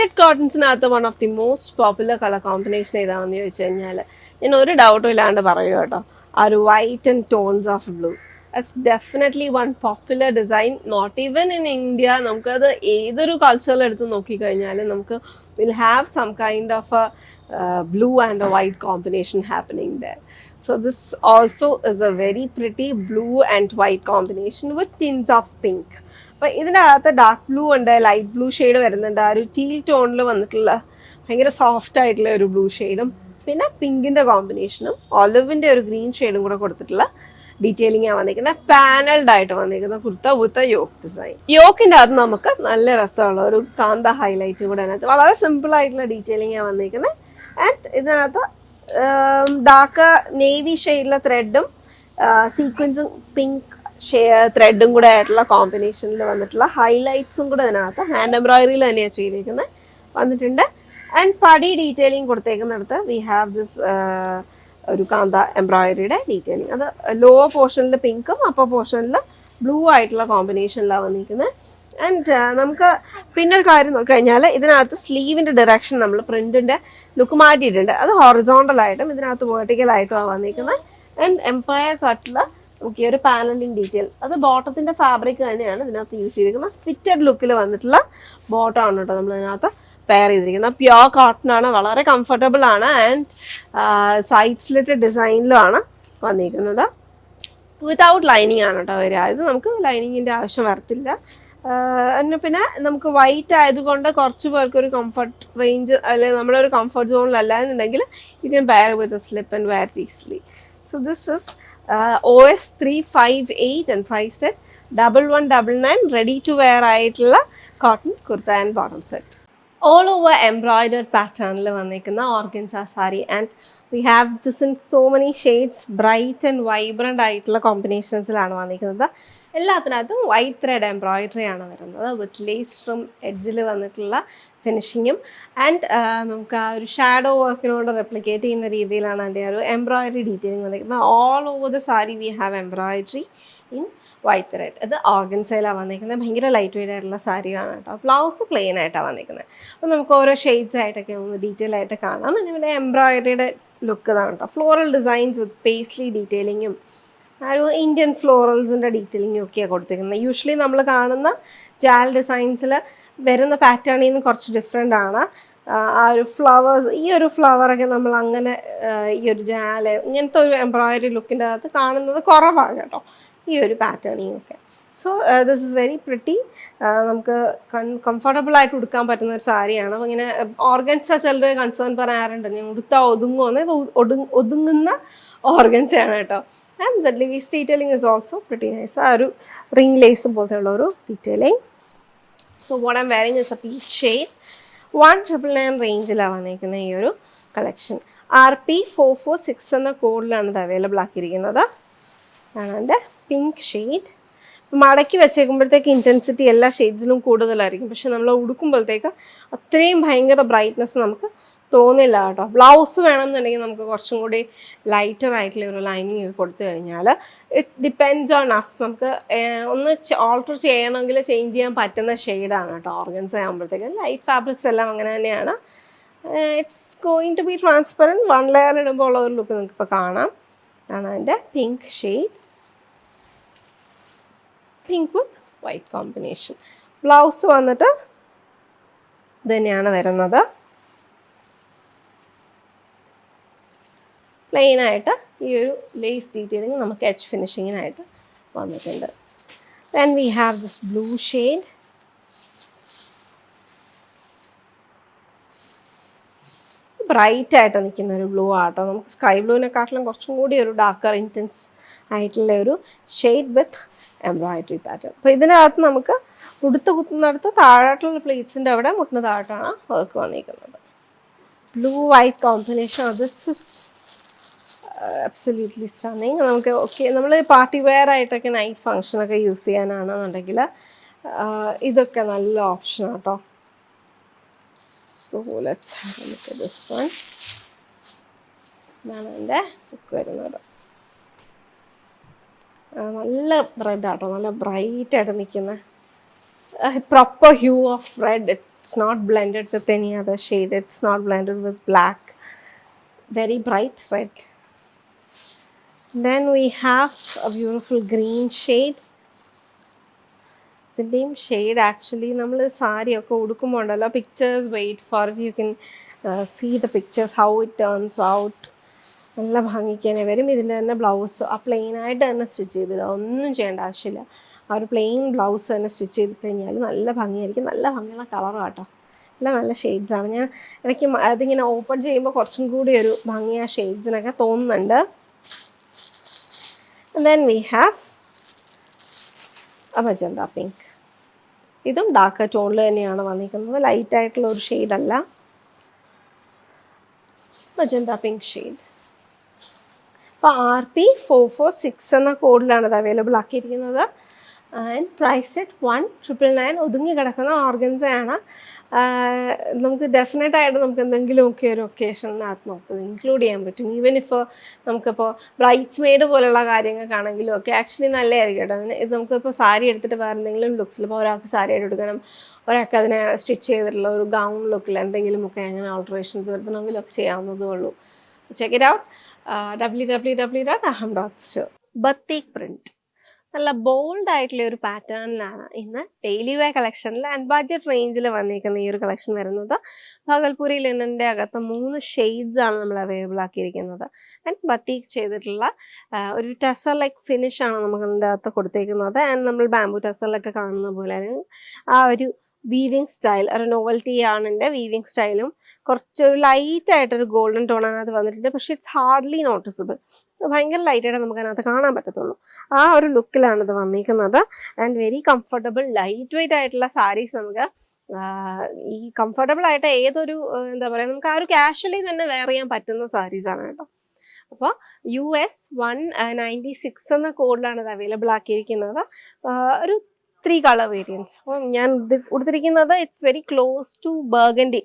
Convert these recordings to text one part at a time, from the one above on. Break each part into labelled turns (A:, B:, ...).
A: Printed കോട്ടൺസിനകത്ത് one of the most popular colour combination ഏതാണെന്ന് ചോദിച്ചു കഴിഞ്ഞാൽ ഞാൻ ഒരു ഡൗട്ടും ഇല്ലാണ്ട് പറയൂ കേട്ടോ, ആ ഒരു white and tones of blue. That's definitely one popular design, not even in India. നമുക്കത് ഏതൊരു കൾച്ചറിൽ എടുത്ത് നോക്കിക്കഴിഞ്ഞാലും നമുക്ക് will have some kind of a blue and a white combination happening there. So this also is a very pretty blue and white combination with tints of pink. അപ്പോൾ ഇതിനകത്ത് dark blue ഉണ്ട്, light blue shade വരുന്നുണ്ട്, ആ ഒരു teal ടോണിൽ വന്നിട്ടുള്ള ഭയങ്കര soft ആയിട്ടുള്ള ഒരു ബ്ലൂ ഷെയ്ഡും പിന്നെ പിങ്കിൻ്റെ കോമ്പിനേഷനും ഒലിവിൻ്റെ ഒരു ഗ്രീൻ ഷെയ്ഡും കൂടെ കൊടുത്തിട്ടുള്ള ഡീറ്റെയിലിംഗ് ആണ് വന്നിരിക്കുന്നത്. പാനൽഡ് ആയിട്ട് വന്നിരിക്കുന്ന കുർത്ത വിത്ത് യോക്ക് ഡിസൈൻ. യോക്കിൻ്റെ അകത്ത് നമുക്ക് നല്ല രസമുള്ള ഒരു കാന്ത ഹൈലൈറ്റ് കൂടെ അതിനകത്ത് വളരെ സിമ്പിൾ ആയിട്ടുള്ള ഡീറ്റെയിലിംഗ് ആണ് വന്നിരിക്കുന്നത്. ആൻഡ് ഇതിനകത്ത് ഡാർക്ക് നേവി ഷെയ്ഡിലെ ത്രെഡും സീക്വൻസും പിങ്ക് ത്രെഡും കൂടെ ആയിട്ടുള്ള കോമ്പിനേഷനിൽ വന്നിട്ടുള്ള ഹൈലൈറ്റ്സും കൂടെ ഇതിനകത്ത് ഹാൻഡ് എംബ്രോയിഡറിയിൽ തന്നെയാണ് ചെയ്തിരിക്കുന്നത് വന്നിട്ടുണ്ട്. ആൻഡ് പടി ഡീറ്റെയിലിംഗ് കൊടുത്തേക്കുന്നിടത്ത് വി ഹാവ് ദിസ് ഒരു കാന്ത എംബ്രോയിഡറിയുടെ ഡീറ്റെയിലിംഗ്. അത് ലോ പോർഷനിൽ പിങ്കും അപ്പർ പോർഷനിൽ ബ്ലൂ ആയിട്ടുള്ള കോമ്പിനേഷനിലാണ് വന്നിരിക്കുന്നത്. ആൻഡ് നമുക്ക് പിന്നെ ഒരു കാര്യം നോക്കിക്കഴിഞ്ഞാൽ ഇതിനകത്ത് സ്ലീവിൻ്റെ ഡയറക്ഷൻ നമ്മൾ പ്രിൻറ്റിൻ്റെ ലുക്ക് മാറ്റിയിട്ടുണ്ട്. അത് ഹൊറിസോണ്ടലായിട്ടും ഇതിനകത്ത് വേർട്ടിക്കലായിട്ടുമാണ് വന്നിരിക്കുന്നത്. ആൻഡ് എംപയർ കട്ടിൽ നമുക്ക് ഈ ഒരു പാനലിംഗ് ഡീറ്റെയിൽ അത് ബോട്ടത്തിൻ്റെ ഫാബ്രിക് തന്നെയാണ് ഇതിനകത്ത് യൂസ് ചെയ്തിരിക്കുന്നത്. ഫിറ്റഡ് ലുക്കിൽ വന്നിട്ടുള്ള ബോട്ടമാണ് കേട്ടോ നമ്മൾ ഇതിനകത്ത് പെയർ ചെയ്തിരിക്കുന്നത്. പ്യുവർ കോട്ടൺ ആണ്, വളരെ കംഫർട്ടബിൾ ആണ്. ആൻഡ് സൈഡ് സ്ലിറ്റ് ഡിസൈനിലുമാണ് വന്നിരിക്കുന്നത്. വിതൗട്ട് ലൈനിങ് ആണ് കേട്ടോ വരിക. ഇത് നമുക്ക് ലൈനിങ്ങിൻ്റെ ആവശ്യം വരത്തില്ല. പിന്നെ നമുക്ക് വൈറ്റ് ആയതുകൊണ്ട് കുറച്ച് പേർക്ക് ഒരു കംഫർട്ട് റേഞ്ച് അല്ലെങ്കിൽ നമ്മുടെ ഒരു കംഫർട്ട് സോണിലല്ല എന്നുണ്ടെങ്കിൽ you can pair with a slip and wear easily. So this is OS 358 and priced at 1199. Ready to wear ആയിട്ടുള്ള cotton kurta and bottom set. All over embroidered പാറ്റേണിൽ വന്നിരിക്കുന്ന organza sari. And we have this in so many shades, bright and vibrant ആയിട്ടുള്ള കോമ്പിനേഷൻസിലാണ് വന്നിരിക്കുന്നത്. എല്ലാത്തിനകത്തും white thread embroidery ആണ് വരുന്നത് വിത്ത് lace from എഡ്ജിൽ വന്നിട്ടുള്ള ഫിനിഷിങ്ങും. ആൻഡ് നമുക്ക് ആ ഒരു ഷാഡോ വർക്കിനോട് റെപ്ലിക്കേറ്റ് ചെയ്യുന്ന രീതിയിലാണ് അതിൻ്റെ ഒരു എംബ്രോയിഡറി ഡീറ്റെയിലിംഗ് വന്നിരിക്കുന്നത്. All over the sari we have embroidery in white thread. ഇത് ഓർഗൻസയിലാണ് വന്നിരിക്കുന്നത്. ഭയങ്കര ലൈറ്റ് വെയ്റ്റ് ആയിട്ടുള്ള സാരിയാണ് കേട്ടോ. ബ്ലൗസ് പ്ലെയിൻ ആയിട്ടാണ് വന്നിരിക്കുന്നത്. അപ്പോൾ നമുക്ക് ഓരോ ഷെയ്ഡ്സ് ആയിട്ടൊക്കെ ഒന്ന് ഡീറ്റെയിൽ ആയിട്ട് കാണാം. പിന്നെ എംബ്രോയിഡറിയുടെ ലുക്ക് ഇതാണ് കേട്ടോ. ഫ്ലോറൽ ഡിസൈൻസ് വിത്ത് പേസ്ലി ഡീറ്റെയിലിങ്ങും ആ ഒരു ഇന്ത്യൻ ഫ്ലോറൽസിൻ്റെ ഡീറ്റെയിലിങ്ങും ഒക്കെയാണ് കൊടുത്തിരിക്കുന്നത്. യൂഷ്വലി നമ്മൾ കാണുന്ന ജാൽ ഡിസൈൻസിൽ വരുന്ന പാറ്റേണിൽ നിന്ന് കുറച്ച് ഡിഫറെൻ്റ് ആണ്. ആ ഒരു ഫ്ലവേഴ്സ്, ഈ ഒരു ഫ്ലവറൊക്കെ നമ്മൾ അങ്ങനെ ഈ ഒരു ജാല് ഇങ്ങനത്തെ ഒരു എംബ്രോയിഡറി ലുക്കിൻ്റെ അകത്ത് കാണുന്നത് കുറവാണ് കേട്ടോ ഈ ഒരു പാറ്റേണിങ് ഒക്കെ. So this is very pretty. നമുക്ക് കംഫർട്ടബിൾ ആയിട്ട് ഉടുക്കാൻ പറ്റുന്ന ഒരു സാരിയാണ്. അപ്പോൾ ഇങ്ങനെ ഓർഗൻസ ചിലർ കൺസേൺ പറയാറുണ്ട്, ഞാൻ ഉടുത്താൽ ഒതുങ്ങുമെന്ന്. ഇത് ഒതുങ്ങുന്ന ഓർഗൻസയാണ് കേട്ടോ. And the lace detailing is also pretty nice. ആ ഒരു റിംഗ് ലേസ് പോലത്തെ ഉള്ള ഒരു detailing. So what I'm wearing is a peach shade. 199 റേഞ്ചിലാണ് വന്നിരിക്കുന്നത് ഈ ഒരു കളക്ഷൻ. RP446 എന്ന കോഡിലാണ് ഇത് അവൈലബിൾ ആക്കിയിരിക്കുന്നത്. ആണ് എൻ്റെ പിങ്ക് ഷെയ്ഡ്. മടക്കി വെച്ചേക്കുമ്പോഴത്തേക്ക് ഇൻറ്റൻസിറ്റി എല്ലാ ഷെയ്ഡ്സിലും കൂടുതലായിരിക്കും, പക്ഷെ നമ്മൾ ഉടുക്കുമ്പോഴത്തേക്ക് അത്രയും ഭയങ്കര ബ്രൈറ്റ്നെസ് നമുക്ക് തോന്നില്ല കേട്ടോ. ബ്ലൗസ് വേണമെന്നുണ്ടെങ്കിൽ നമുക്ക് കുറച്ചും കൂടി ലൈറ്റർ ആയിട്ടുള്ള ഒരു ലൈനിങ് കൊടുത്തു കഴിഞ്ഞാൽ ഇറ്റ് ഡിപ്പെൻഡ്സ് ഓൺ അസ്. നമുക്ക് ഒന്ന് ഓൾട്ടർ ചെയ്യണമെങ്കിൽ ചേഞ്ച് ചെയ്യാൻ പറ്റുന്ന ഷെയ്ഡാണ് കേട്ടോ ഓർഗൻസ ആകുമ്പോഴത്തേക്ക്. ലൈറ്റ് ഫാബ്രിക്സ് എല്ലാം അങ്ങനെ തന്നെയാണ്. It's going to be transparent. 1 layer ഇടുമ്പോൾ ഉള്ള ഒരു ലുക്ക് നിങ്ങൾക്ക് ഇപ്പോൾ കാണാം. ആണ് അതിൻ്റെ pink shade. Pink with white combination. Blouse വന്നിട്ട് ഇത് തന്നെയാണ് വരുന്നത്. പ്ലെയിനായിട്ട് ഈ ഒരു ലേസ് ഡീറ്റെയിലിങ് നമുക്ക് എച്ച് ഫിനിഷിങ്ങിനായിട്ട് വന്നിട്ടുണ്ട്. Then we have this blue shade. Bright ആയിട്ട് നിൽക്കുന്ന ഒരു ബ്ലൂ ആട്ടോ. നമുക്ക് സ്കൈ ബ്ലൂവിനെക്കാട്ടിലും കുറച്ചും കൂടി ഒരു ഡാർക്കർ ഇൻറ്റൻസ് ആയിട്ടുള്ള ഒരു ഷെയ്ഡ് വിത്ത് എംബ്രോയിഡറി പാറ്റേൺ. അപ്പോൾ ഇതിനകത്ത് നമുക്ക് ഉടുത്ത് കുത്തുന്നിടത്ത് താഴോട്ടുള്ള പ്ലേറ്റ്സിൻ്റെ അവിടെ മുട്ടിന് താഴോട്ടാണ് വർക്ക് വന്നിരിക്കുന്നത്. Blue white combination. This is absolutely stunning. നമുക്ക് ഓക്കെ നമ്മൾ പാർട്ടി വെയർ ആയിട്ടൊക്കെ നൈറ്റ് ഫങ്ഷനൊക്കെ യൂസ് ചെയ്യാനാണെന്നുണ്ടെങ്കിൽ ഇതൊക്കെ നല്ല ഓപ്ഷനാണ് കേട്ടോ. So let's have A look at this one. ഇതാണ് എൻ്റെ ലുക്ക് വരുന്നത്. നല്ല റെഡ് ആട്ടോ, നല്ല ബ്രൈറ്റ് ആയിട്ട് നിൽക്കുന്ന proper hue of red. It's not blended with any other shade. It's not blended with black. Very bright red. Then we have a beautiful green shade. ഇതിൻ്റെയും shade actually നമ്മൾ സാരിയൊക്കെ ഉടുക്കുമ്പോൾ ഉണ്ടല്ലോ pictures wait for it. You can see the pictures how it turns out. നല്ല ഭംഗിക്കാനേ വരും. ഇതിൻ്റെ തന്നെ ബ്ലൗസ് ആ പ്ലെയിനായിട്ട് തന്നെ സ്റ്റിച്ച് ചെയ്തില്ല, ഒന്നും ചെയ്യേണ്ട ആവശ്യമില്ല. ആ ഒരു പ്ലെയിൻ ബ്ലൗസ് തന്നെ സ്റ്റിച്ച് ചെയ്ത് കഴിഞ്ഞാൽ നല്ല ഭംഗിയായിരിക്കും. നല്ല ഭംഗിയുള്ള കളറാണ് കേട്ടോ. എല്ലാം നല്ല ഷെയ്ഡ്സാണ്. ഞാൻ എനിക്ക് അതിങ്ങനെ ഓപ്പൺ ചെയ്യുമ്പോൾ കുറച്ചും കൂടി ഒരു ഭംഗി ആ ഷെയ്ഡ്സിനൊക്കെ തോന്നുന്നുണ്ട്. Then we have a magenta pink. ഇതും ഡാർക്ക് ടോണിൽ തന്നെയാണ് വന്നിരിക്കുന്നത്, ലൈറ്റ് ആയിട്ടുള്ള ഒരു ഷെയ്ഡല്ല. Magenta pink shade. അപ്പോൾ RP446 എന്ന കോഡിലാണ് ഇത് അവൈലബിൾ ആക്കിയിരിക്കുന്നത്. And price at 1999. ഒതുങ്ങി കിടക്കുന്ന ഓർഗൻസയാണ്. നമുക്ക് ഡെഫിനറ്റായിട്ട് നമുക്ക് എന്തെങ്കിലുമൊക്കെ ഒരു ഒക്കേഷനകത്ത് നമുക്ക് ഇൻക്ലൂഡ് ചെയ്യാൻ പറ്റും. ഈവൻ ഇപ്പോൾ നമുക്കിപ്പോൾ ബ്രൈറ്റ്സ് മെയ്ഡ് പോലുള്ള കാര്യങ്ങൾക്കാണെങ്കിലും ഒക്കെ ആക്ച്വലി നല്ലതായിരിക്കും കേട്ടോ. അതിന് ഇത് നമുക്കിപ്പോൾ സാരി എടുത്തിട്ട് വേറെ എന്തെങ്കിലും ലുക്സിൽ, ഇപ്പോൾ ഒരാൾക്ക് സാരി ആയിട്ട് എടുക്കണം, ഒരാൾക്ക് അതിനെ സ്റ്റിച്ച് ചെയ്തിട്ടുള്ള ഒരു ഗൗൺ ലുക്കിൽ എന്തെങ്കിലുമൊക്കെ അങ്ങനെ ഓൾട്ടറേഷൻസ് വരുത്തണമെങ്കിലൊക്കെ ചെയ്യാവുന്നതേ ഉള്ളൂ. Check it out. www.aham.store. ബത്തീക് print നല്ല ബോൾഡ് ആയിട്ടുള്ള ഒരു പാറ്റേണിലാണ് ഇന്ന് ഡെയിലി വെയർ കളക്ഷനിൽ ആൻഡ് ബഡ്ജറ്റ് റേഞ്ചിൽ വന്നിരിക്കുന്ന ഈ ഒരു കളക്ഷൻ വരുന്നത്. ഭാഗൽപൂരി ലിനൻ്റെ അകത്ത് 3 ഷെയ്ഡ്സാണ് നമ്മൾ അവൈലബിൾ ആക്കിയിരിക്കുന്നത്. ആൻഡ് ബത്തീക് ചെയ്തിട്ടുള്ള ഒരു ടെസർ ലൈക്ക് ഫിനിഷാണ് നമുക്ക് അതിൻ്റെ അകത്ത് കൊടുത്തേക്കുന്നത്. ആൻഡ് നമ്മൾ ബാംബു ടെസറിലൊക്കെ കാണുന്ന പോലെ ആ ഒരു വീവിങ് സ്റ്റൈൽ, ഒരു നോവൽറ്റി ആണ് എൻ്റെ വീവിങ് സ്റ്റൈലും. കുറച്ചൊരു ലൈറ്റായിട്ടൊരു ഗോൾഡൻ ടോണാണ് അത് വന്നിട്ടുണ്ട്. പക്ഷേ ഇറ്റ്സ് ഹാർഡ്ലി നോട്ടിസിബിൾ. ഭയങ്കര ലൈറ്റായിട്ട് നമുക്ക് അതിനകത്ത് കാണാൻ പറ്റത്തുള്ളൂ. ആ ഒരു ലുക്കിലാണ് ഇത് വന്നിരിക്കുന്നത്. And very comfortable light weight ആയിട്ടുള്ള സാരീസ് നമുക്ക് ഈ കംഫർട്ടബിൾ ആയിട്ട് ഏതൊരു എന്താ പറയുക, നമുക്ക് ആ ഒരു കാഷ്വലി തന്നെ വെയർ ചെയ്യാൻ പറ്റുന്ന സാരീസാണ് കേട്ടോ. അപ്പോൾ US 196 എന്ന കോഡിലാണ് ഇത് അവൈലബിൾ ആക്കിയിരിക്കുന്നത്. ഒരു 3 കളർ വേരിയൻസ്. അപ്പോൾ ഞാൻ കൊടുത്തിരിക്കുന്നത് it's very close to burgundy,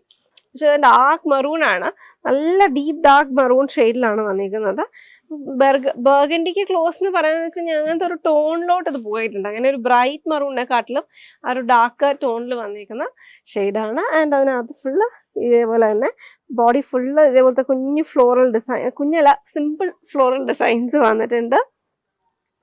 A: പക്ഷേ അത് ഡാർക്ക് മെറൂൺ ആണ്. നല്ല ഡീപ്പ് ഡാർക്ക് മെറൂൺ ഷെയ്ഡിലാണ് വന്നിരിക്കുന്നത്. ബർഗൻഡിക്ക് ക്ലോസ് എന്ന് പറയുന്നത് വെച്ച് കഴിഞ്ഞാൽ അങ്ങനത്തെ ഒരു ടോണിലോട്ട് അത് പോയിട്ടുണ്ട്. അങ്ങനെ ഒരു ബ്രൈറ്റ് മെറൂണിനെക്കാട്ടിലും ആ ഒരു ഡാർക്ക് ടോണിൽ വന്നിരിക്കുന്ന ഷെയ്ഡാണ്. ആൻഡ് അതിനകത്ത് ഫുള്ള് ഇതേപോലെ തന്നെ ബോഡി ഫുള്ള് ഇതേപോലത്തെ കുഞ്ഞു ഫ്ലോറൽ ഡിസൈൻ, കുഞ്ഞല്ല സിമ്പിൾ ഫ്ലോറൽ ഡിസൈൻസ് വന്നിട്ടുണ്ട്.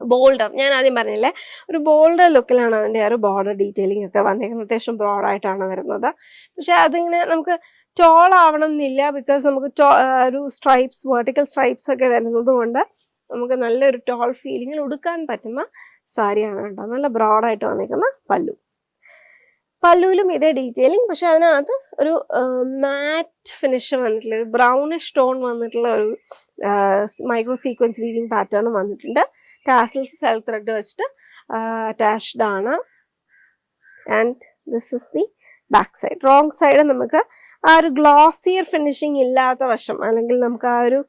A: ബോൾഡർ, ഞാൻ ആദ്യം പറഞ്ഞില്ലേ, ഒരു ബോൾഡർ ലുക്കിലാണ് അതിൻ്റെ ആ ഒരു ബോർഡർ ഡീറ്റെയിലിംഗ് ഒക്കെ വന്നിരിക്കുന്നത്. അത്യാവശ്യം ബ്രോഡായിട്ടാണ് വരുന്നത്. പക്ഷേ അതിങ്ങനെ നമുക്ക് ടോൾ ആവണം എന്നില്ല, ബിക്കോസ് നമുക്ക് ഒരു സ്ട്രൈപ്സ്, വെർട്ടിക്കൽ സ്ട്രൈപ്സ് ഒക്കെ വരുന്നത് കൊണ്ട് നമുക്ക് നല്ലൊരു ടോൾ ഫീലിങ്ങിൽ ഉടുക്കാൻ പറ്റുന്ന സാരിയാണ് കേട്ടോ. നല്ല ബ്രോഡായിട്ട് വന്നിരിക്കുന്ന പല്ലുവിലും ഇതേ ഡീറ്റെയിലിംഗ്, പക്ഷെ അതിനകത്ത് ഒരു മാറ്റ് ഫിനിഷ് വന്നിട്ടുള്ള ബ്രൗണിഷ് ടോൺ വന്നിട്ടുള്ള ഒരു മൈക്രോ സീക്വൻസ് വീവിങ് പാറ്റേൺ വന്നിട്ടുണ്ട്. ടാസിൽസ് സെൽഫ് ത്രെഡ് വെച്ചിട്ട് അറ്റാച്ച്ഡ് ആണ്. And this is the back side. Wrong side നമുക്ക് ആ ഒരു ഗ്ലോസിയർ ഫിനിഷിങ് ഇല്ലാത്ത വശം, അല്ലെങ്കിൽ നമുക്ക് ആ ഒരു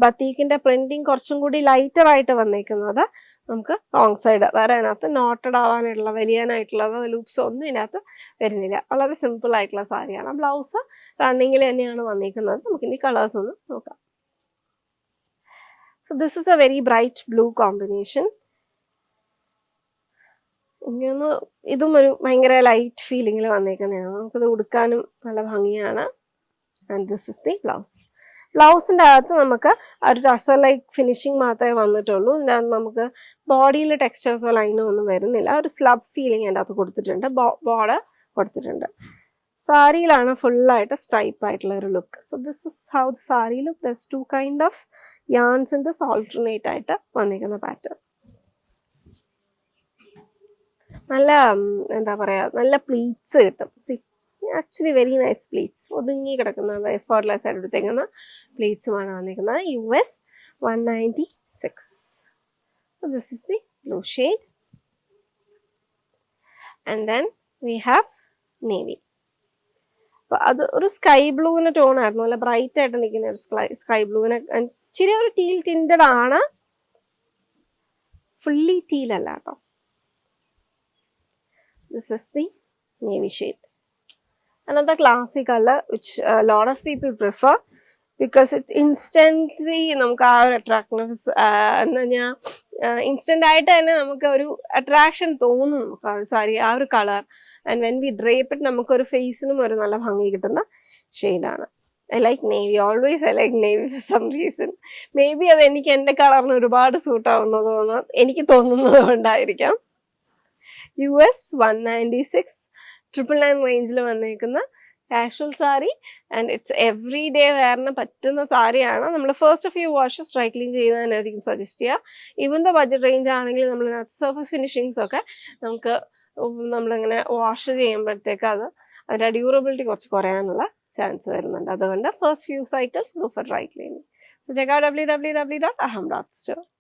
A: ബത്തീക്കിൻ്റെ പ്രിൻറ്റിങ് കുറച്ചും കൂടി ലൈറ്റർ ആയിട്ട് വന്നേക്കുന്നത് നമുക്ക് റോങ് സൈഡ്. വേറെ അതിനകത്ത് നോട്ടഡ് ആവാനായിട്ടുള്ള വലിയാനായിട്ടുള്ളത് ലൂപ്സ് ഒന്നും ഇതിനകത്ത് വരുന്നില്ല. വളരെ സിമ്പിൾ ആയിട്ടുള്ള സാരിയാണ്. ബ്ലൗസ് റണ്ണിങ്ങിൽ തന്നെയാണ് വന്നിരിക്കുന്നത്. നമുക്കിനി കളേഴ്സ് ഒന്ന് നോക്കാം. So this is a very bright blue combination. ഇങ്ങനൊന്ന് ഇതും ഒരു ഭയങ്കര ലൈറ്റ് ഫീലിങ്ങിൽ വന്നേക്കുന്നതാണ്. നമുക്കിത് ഉടുക്കാനും നല്ല ഭംഗിയാണ്. And this is the blouse. ബ്ലൗസിൻ്റെ അകത്ത് നമുക്ക് ഒരു ടസർ ലൈക്ക് ഫിനിഷിങ് മാത്രമേ വന്നിട്ടുള്ളൂ. ഇതിനകത്ത് നമുക്ക് ബോഡിയിൽ ടെക്സ്റ്റേഴ്സോ ലൈനോ ഒന്നും വരുന്നില്ല. ഒരു സ്ലബ് ഫീലിംഗ് അതിൻ്റെ അകത്ത് കൊടുത്തിട്ടുണ്ട്. ബോർഡർ കൊടുത്തിട്ടുണ്ട്. സാരിയിലാണ് ഫുള്ളായിട്ട് സ്ട്രൈപ്പ് ആയിട്ടുള്ള ഒരു look. So this is how the sari look. Thus 2 kind of yarns in this alternate ആയിട്ട് വന്നിരിക്കുന്ന പാറ്റേൺ. നല്ല എന്താ പറയുക, നല്ല പ്ലീറ്റ്സ് കിട്ടും. Actually very nice pleats. ഒതുങ്ങി കിടക്കുന്ന എഫേർട്ട്ലെസ് ആയിട്ട് എടുത്തേക്കുന്ന പ്ലീറ്റ്സുമാണ് വന്നിരിക്കുന്നത്. US 196. This is the blue shade. And then we have navy. അപ്പോൾ അത് ഒരു സ്കൈ ബ്ലൂവിൻ്റെ ടോൺ ആയിരുന്നു. നല്ല ബ്രൈറ്റ് ആയിട്ട് നിൽക്കുന്ന ഒരു സ്കൈ ബ്ലൂവിനെ ഇച്ചിരി ഒരു ടീൽ ടിൻറ്റഡ് ആണ്, ഫുള്ളി ടീലല്ല കേട്ടോ. This is the navy shade. Another classic color which a lot of people prefer because it's instantly നമുക്ക് ആ ഒരു അട്രാക്റ്റീവ്നെസ് എന്ന് പറഞ്ഞാൽ ഇൻസ്റ്റന്റ് ആയിട്ട് തന്നെ നമുക്ക് ഒരു അട്രാക്ഷൻ തോന്നും നമുക്ക് ആ സാരി ആ ഒരു colour. And when we drape it നമുക്കൊരു ഫേസിനും ഒരു നല്ല ഭംഗി കിട്ടുന്ന ഷെയ്ഡാണ്. I like navy, always I like navy for some reason. Maybe അത് എനിക്ക് എൻ്റെ കളറിന് ഒരുപാട് സൂട്ട് ആവുന്നതെന്ന് എനിക്ക് തോന്നുന്നത് കൊണ്ടായിരിക്കാം. US 196 999 റേഞ്ചിൽ വന്നേക്കുന്ന casual sari and it's every day വെയറിന് പറ്റുന്ന സാരിയാണ്. നമ്മൾ first few washes dry clean ചെയ്യുന്നതിനായിരിക്കും സജസ്റ്റ് ചെയ്യുക. ഈവൻ ദ ബഡ്ജറ്റ് റേഞ്ച് ആണെങ്കിൽ നമ്മൾ സർഫസ് ഫിനിഷിങ്സ് ഒക്കെ നമുക്ക് നമ്മളിങ്ങനെ വാഷ് ചെയ്യുമ്പോഴത്തേക്ക് അതിൻ്റെ ഡ്യൂറബിലിറ്റി കുറച്ച് കുറയാനുള്ള ചാൻസ് വരുന്നുണ്ട്. അതുകൊണ്ട് first few cycles go for dry cleaning. So check out www.aham.store.